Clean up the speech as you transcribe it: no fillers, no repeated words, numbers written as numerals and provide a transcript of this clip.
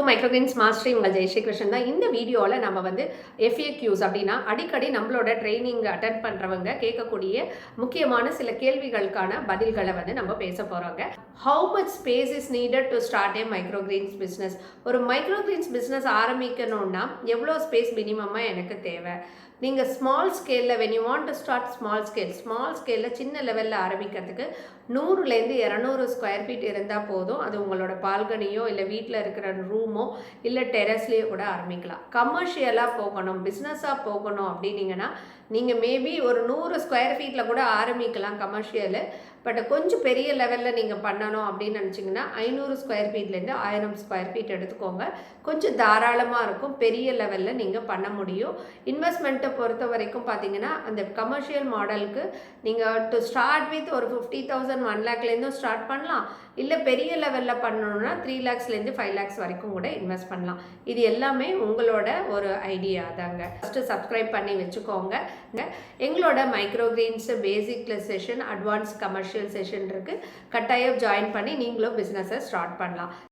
Microgreens mastery உங்கள் ஜெயஸ்ரீ கிருஷ்ணன் தான். இந்த வீடியோவில் நம்ம வந்து FAQs அப்படின்னா அடிக்கடி நம்மளோட ட்ரைனிங் அட்டென்ட் பண்ணுறவங்க கேட்கக்கூடிய முக்கியமான சில கேள்விகளுக்கான பதில்களை வந்து நம்ம பேச போகிறோங்க. How much space is needed to start A microgreens business? ஒரு மைக்ரோகிரீன்ஸ் பிஸ்னஸ் ஆரம்பிக்கணும்னா எவ்வளோ ஸ்பேஸ் மினிமமாக எனக்கு தேவை? நீங்கள் ஸ்மால் ஸ்கேலில் when you want to start small ஸ்கேலில் சின்ன லெவலில் ஆரம்பிக்கிறதுக்கு 100லேருந்து 200 ஸ்கொயர் ஃபீட் இருந்தால் போதும். அது உங்களோட பால்கனியோ இல்லை வீட்டில் இருக்கிற ரூமோ இல்லை டெரஸ்லேயோ கூட ஆரம்பிக்கலாம். கமர்ஷியலாக போகணும், பிஸ்னஸாக போகணும் அப்படின்னீங்கன்னா நீங்கள் மேபி ஒரு 100 ஸ்கொயர் ஃபீட்டில் கூட ஆரம்பிக்கலாம் கமர்ஷியலு. பட் கொஞ்சம் பெரிய லெவலில் நீங்கள் பண்ணணும் அப்படின்னு நினச்சிங்கன்னா 500 ஸ்கொயர் ஃபீட்லேருந்து 1000 ஸ்கொயர் ஃபீட் எடுத்துக்கோங்க. கொஞ்சம் தாராளமாக இருக்கும், பெரிய லெவலில் நீங்கள் பண்ண முடியும். இன்வெஸ்ட்மெண்ட்டை பொறுத்த வரைக்கும் பார்த்தீங்கன்னா அந்த கமர்ஷியல் மாடலுக்கு நீங்கள் டு ஸ்டார்ட் வித் ஒரு 50,000 1 லேக்லேருந்தும் ஸ்டார்ட் பண்ணலாம். இல்லை பெரிய லெவலில் பண்ணணுன்னா 3 லேக்ஸ்லேருந்து 5 லேக்ஸ் வரைக்கும் கூட இன்வெஸ்ட் பண்ணலாம். இது எல்லாமே உங்களோட ஒரு ஐடியா தாங்க. ஃபஸ்ட்டு சப்ஸ்கிரைப் பண்ணி வச்சுக்கோங்க. எங்களோட மைக்ரோகிரீன்ஸ் பேசிக் செஷன், அட்வான்ஸ் கமர்ஷியல் செஷன் இருக்குது. கட்டாயம் ஜாயின் பண்ணி நீங்களும் பிஸ்னஸை ஸ்டார்ட் பண்ணலாம்.